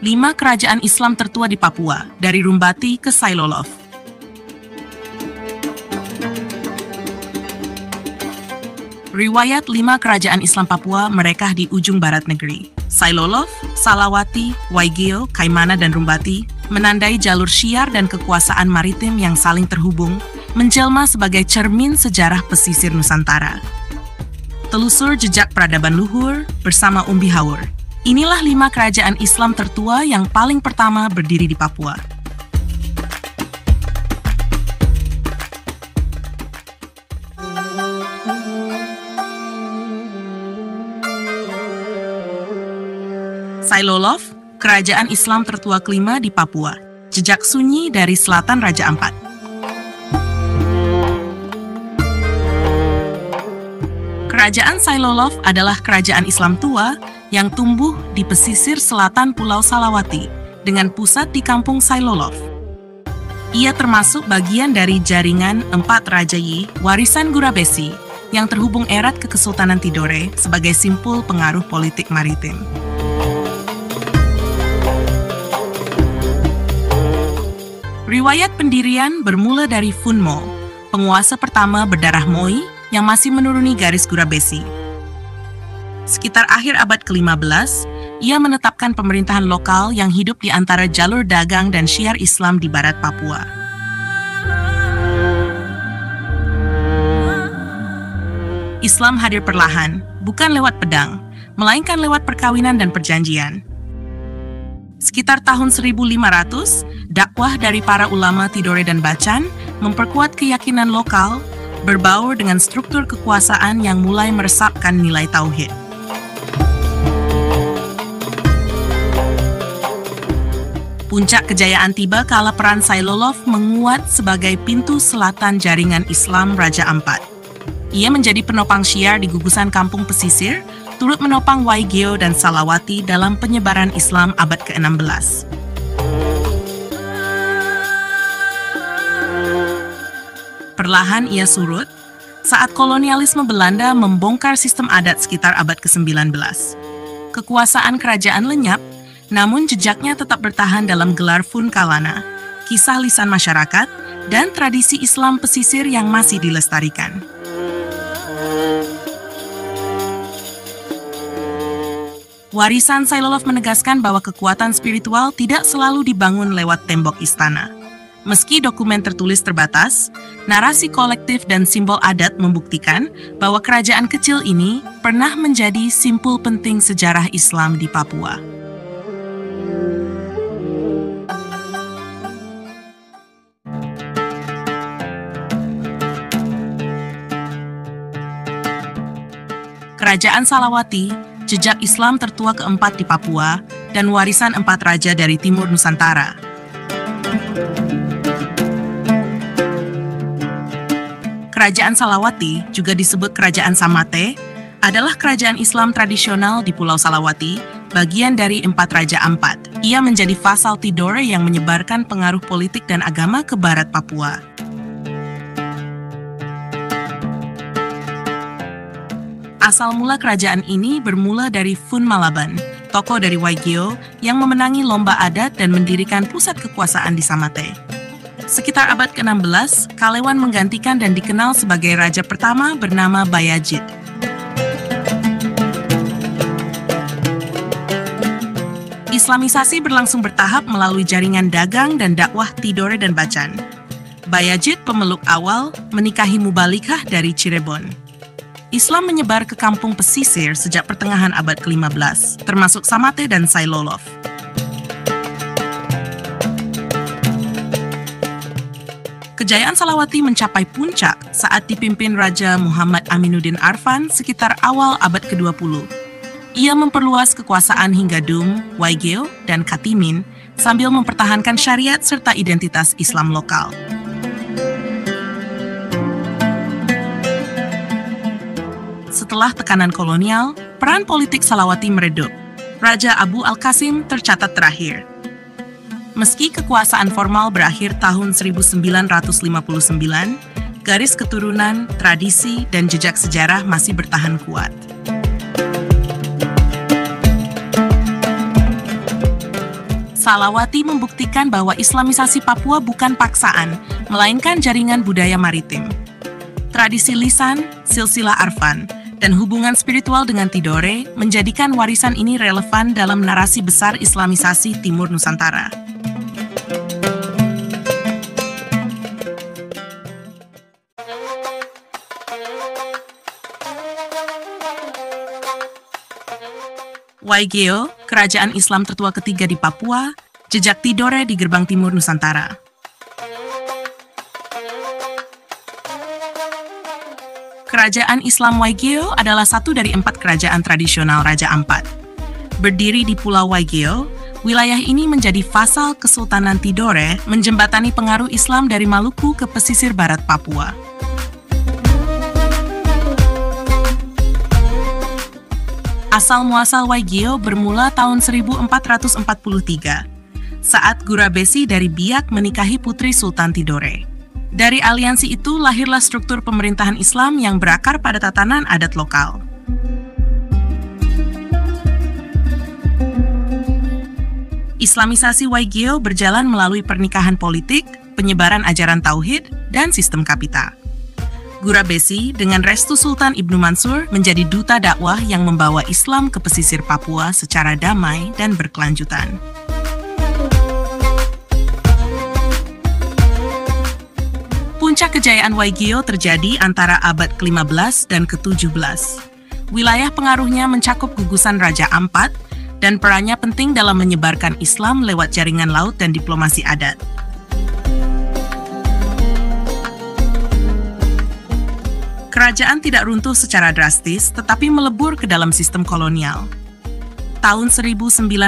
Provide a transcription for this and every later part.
5 kerajaan Islam tertua di Papua, dari Rumbati ke Sailolof. Riwayat 5 kerajaan Islam Papua merekah di ujung barat negeri. Sailolof, Salawati, Waigeo, Kaimana, dan Rumbati menandai jalur syiar dan kekuasaan maritim yang saling terhubung, menjelma sebagai cermin sejarah pesisir Nusantara. Telusur jejak peradaban luhur bersama Umbi Haur. Inilah 5 kerajaan Islam tertua yang paling pertama berdiri di Papua. Sailolof, kerajaan Islam tertua kelima di Papua. Jejak sunyi dari selatan Raja Ampat. Kerajaan Sailolof adalah kerajaan Islam tua yang tumbuh di pesisir selatan Pulau Salawati dengan pusat di kampung Sailolof. Ia termasuk bagian dari jaringan 4 Rajayi warisan Gurabesi yang terhubung erat ke Kesultanan Tidore sebagai simpul pengaruh politik maritim. Riwayat pendirian bermula dari Funmo, penguasa pertama berdarah Moi yang masih menuruni garis Gurabesi. Sekitar akhir abad ke-15, ia menetapkan pemerintahan lokal yang hidup di antara jalur dagang dan syiar Islam di barat Papua. Islam hadir perlahan, bukan lewat pedang, melainkan lewat perkawinan dan perjanjian. Sekitar tahun 1500, dakwah dari para ulama Tidore dan Bacan memperkuat keyakinan lokal, berbaur dengan struktur kekuasaan yang mulai meresapkan nilai tauhid. Puncak kejayaan tiba kala peran Sailolof menguat sebagai pintu selatan jaringan Islam Raja Ampat. Ia menjadi penopang syiar di gugusan kampung pesisir, turut menopang Waigeo dan Salawati dalam penyebaran Islam abad ke-16. Perlahan ia surut saat kolonialisme Belanda membongkar sistem adat sekitar abad ke-19. Kekuasaan kerajaan lenyap, namun jejaknya tetap bertahan dalam gelar Fun Kalana, kisah lisan masyarakat, dan tradisi Islam pesisir yang masih dilestarikan. Warisan Sailolof menegaskan bahwa kekuatan spiritual tidak selalu dibangun lewat tembok istana. Meski dokumen tertulis terbatas, narasi kolektif dan simbol adat membuktikan bahwa kerajaan kecil ini pernah menjadi simpul penting sejarah Islam di Papua. Kerajaan Salawati, jejak Islam tertua keempat di Papua, dan warisan 4 raja dari timur Nusantara. Kerajaan Salawati, juga disebut Kerajaan Samate, adalah kerajaan Islam tradisional di Pulau Salawati, bagian dari 4 Raja Ampat. Ia menjadi vasal Tidore yang menyebarkan pengaruh politik dan agama ke barat Papua. Asal mula kerajaan ini bermula dari Fun Malaban, tokoh dari Waigeo yang memenangi lomba adat dan mendirikan pusat kekuasaan di Samate. Sekitar abad ke-16, Kalewan menggantikan dan dikenal sebagai raja pertama bernama Bayajid. Islamisasi berlangsung bertahap melalui jaringan dagang dan dakwah Tidore dan Bacan. Bayajid, pemeluk awal, menikahi Mubalikah dari Cirebon. Islam menyebar ke kampung pesisir sejak pertengahan abad ke-15, termasuk Samate dan Sailolof. Kejayaan Salawati mencapai puncak saat dipimpin Raja Muhammad Aminuddin Arfan sekitar awal abad ke-20. Ia memperluas kekuasaan hingga Dum, Waigeo, dan Katimin sambil mempertahankan syariat serta identitas Islam lokal. Setelah tekanan kolonial, peran politik Salawati meredup. Raja Abu Al-Qasim tercatat terakhir. Meski kekuasaan formal berakhir tahun 1959, garis keturunan, tradisi, dan jejak sejarah masih bertahan kuat. Salawati membuktikan bahwa Islamisasi Papua bukan paksaan, melainkan jaringan budaya maritim. Tradisi lisan, silsilah Arfan, dan hubungan spiritual dengan Tidore menjadikan warisan ini relevan dalam narasi besar Islamisasi Timur Nusantara. Waigeo, kerajaan Islam tertua ketiga di Papua, jejak Tidore di gerbang timur Nusantara. Kerajaan Islam Waigeo adalah satu dari 4 kerajaan tradisional Raja Ampat. Berdiri di Pulau Waigeo, wilayah ini menjadi vasal Kesultanan Tidore, menjembatani pengaruh Islam dari Maluku ke pesisir barat Papua. Asal-muasal Waigeo bermula tahun 1443, saat Gurabesi dari Biak menikahi putri Sultan Tidore. Dari aliansi itu lahirlah struktur pemerintahan Islam yang berakar pada tatanan adat lokal. Islamisasi Waigeo berjalan melalui pernikahan politik, penyebaran ajaran tauhid, dan sistem kapita. Gurabesi dengan restu Sultan Ibnu Mansur menjadi duta dakwah yang membawa Islam ke pesisir Papua secara damai dan berkelanjutan. Puncak kejayaan Waigeo terjadi antara abad ke-15 dan ke-17. Wilayah pengaruhnya mencakup gugusan Raja Ampat dan perannya penting dalam menyebarkan Islam lewat jaringan laut dan diplomasi adat. Kerajaan tidak runtuh secara drastis, tetapi melebur ke dalam sistem kolonial. Tahun 1901,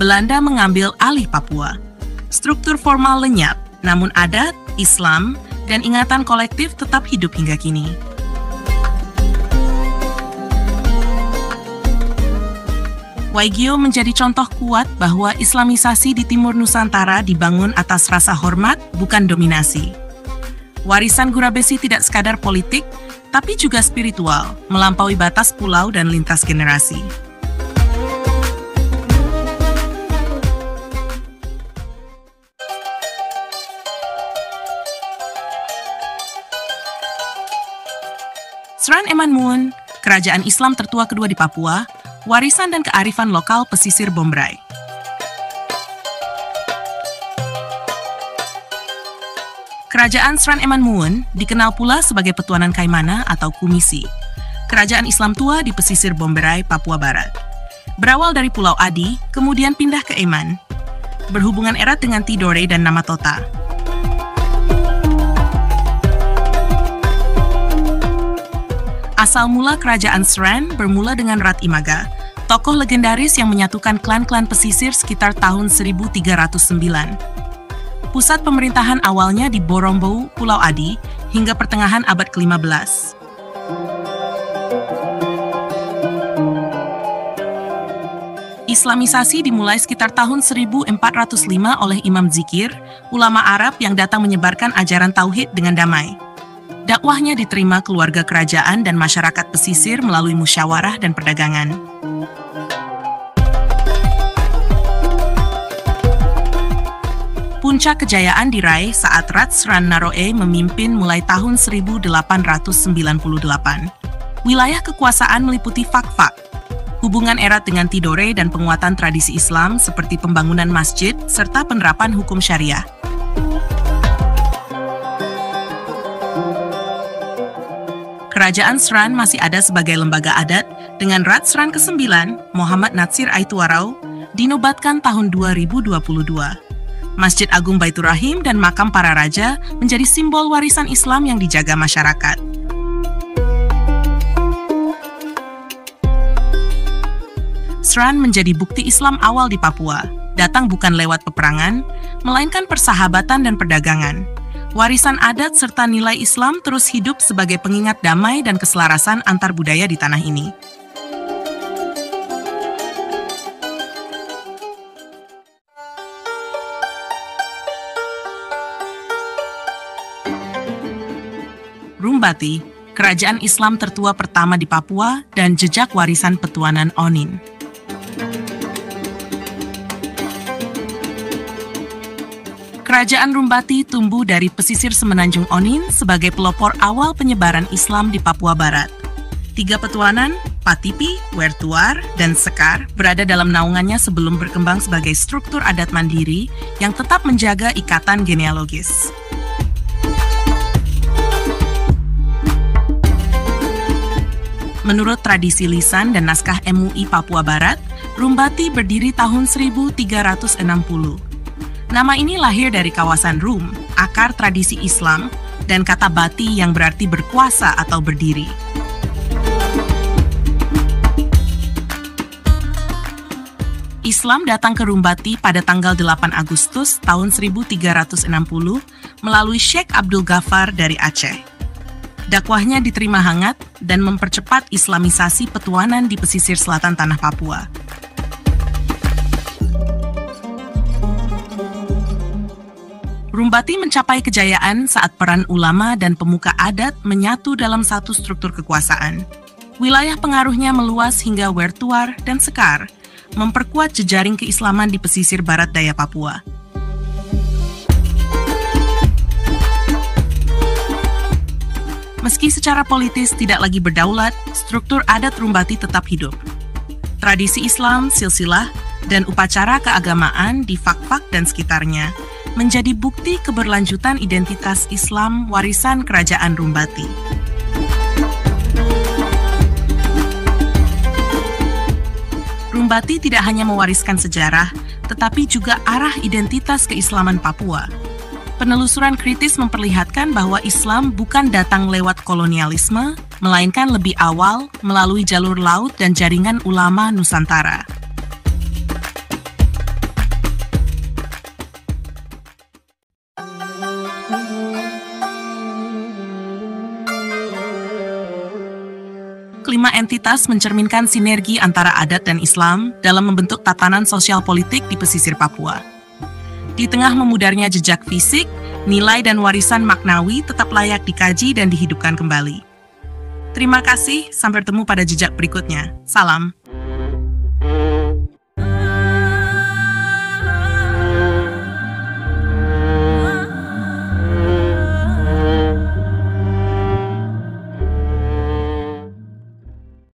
Belanda mengambil alih Papua. Struktur formal lenyap, namun adat, Islam, dan ingatan kolektif tetap hidup hingga kini. Waigeo menjadi contoh kuat bahwa Islamisasi di Timur Nusantara dibangun atas rasa hormat, bukan dominasi. Warisan Gurabesi tidak sekadar politik, tapi juga spiritual, melampaui batas pulau dan lintas generasi. Sran Emanmuun, kerajaan Islam tertua kedua di Papua, warisan dan kearifan lokal pesisir Bombray. Kerajaan Sran Emanmuun dikenal pula sebagai Petuanan Kaimana atau Kumisi, kerajaan Islam tua di pesisir Bombray, Papua Barat. Berawal dari Pulau Adi, kemudian pindah ke Eman. Berhubungan erat dengan Tidore dan Namatota. Asal mula kerajaan Sran bermula dengan Rat Imaga, tokoh legendaris yang menyatukan klan-klan pesisir sekitar tahun 1309. Pusat pemerintahan awalnya di Borombou, Pulau Adi, hingga pertengahan abad ke-15. Islamisasi dimulai sekitar tahun 1405 oleh Imam Zikir, ulama Arab yang datang menyebarkan ajaran tauhid dengan damai. Dakwahnya diterima keluarga kerajaan dan masyarakat pesisir melalui musyawarah dan perdagangan. Puncak kejayaan diraih saat Rat Sran Naroe memimpin mulai tahun 1898. Wilayah kekuasaan meliputi Fakfak, hubungan erat dengan Tidore dan penguatan tradisi Islam seperti pembangunan masjid serta penerapan hukum syariah. Kerajaan Sran masih ada sebagai lembaga adat dengan Rat Sran ke-9, Muhammad Natsir Aituarau, dinobatkan tahun 2022. Masjid Agung Baitur Rahim dan makam para raja menjadi simbol warisan Islam yang dijaga masyarakat. Sran menjadi bukti Islam awal di Papua, datang bukan lewat peperangan, melainkan persahabatan dan perdagangan. Warisan adat serta nilai Islam terus hidup sebagai pengingat damai dan keselarasan antar budaya di tanah ini. Rumbati, kerajaan Islam tertua pertama di Papua dan jejak warisan Petuanan Onin. Kerajaan Rumbati tumbuh dari pesisir Semenanjung Onin sebagai pelopor awal penyebaran Islam di Papua Barat. 3 petuanan, Patipi, Wertuar, dan Sekar berada dalam naungannya sebelum berkembang sebagai struktur adat mandiri yang tetap menjaga ikatan genealogis. Menurut tradisi lisan dan naskah MUI Papua Barat, Rumbati berdiri tahun 1360. Nama ini lahir dari kawasan Rum, akar tradisi Islam, dan kata bati yang berarti berkuasa atau berdiri. Islam datang ke Rumbati pada tanggal 8 Agustus tahun 1360 melalui Syekh Abdul Ghaffar dari Aceh. Dakwahnya diterima hangat dan mempercepat islamisasi petuanan di pesisir selatan tanah Papua. Rumbati mencapai kejayaan saat peran ulama dan pemuka adat menyatu dalam satu struktur kekuasaan. Wilayah pengaruhnya meluas hingga Wertuar dan Sekar, memperkuat jejaring keislaman di pesisir barat daya Papua. Meski secara politis tidak lagi berdaulat, struktur adat Rumbati tetap hidup. Tradisi Islam, silsilah, dan upacara keagamaan di Fakfak dan sekitarnya menjadi bukti keberlanjutan identitas Islam warisan Kerajaan Rumbati. Rumbati tidak hanya mewariskan sejarah, tetapi juga arah identitas keislaman Papua. Penelusuran kritis memperlihatkan bahwa Islam bukan datang lewat kolonialisme, melainkan lebih awal melalui jalur laut dan jaringan ulama Nusantara. Kelima entitas mencerminkan sinergi antara adat dan Islam dalam membentuk tatanan sosial politik di pesisir Papua. Di tengah memudarnya jejak fisik, nilai dan warisan maknawi tetap layak dikaji dan dihidupkan kembali. Terima kasih, sampai bertemu pada jejak berikutnya. Salam.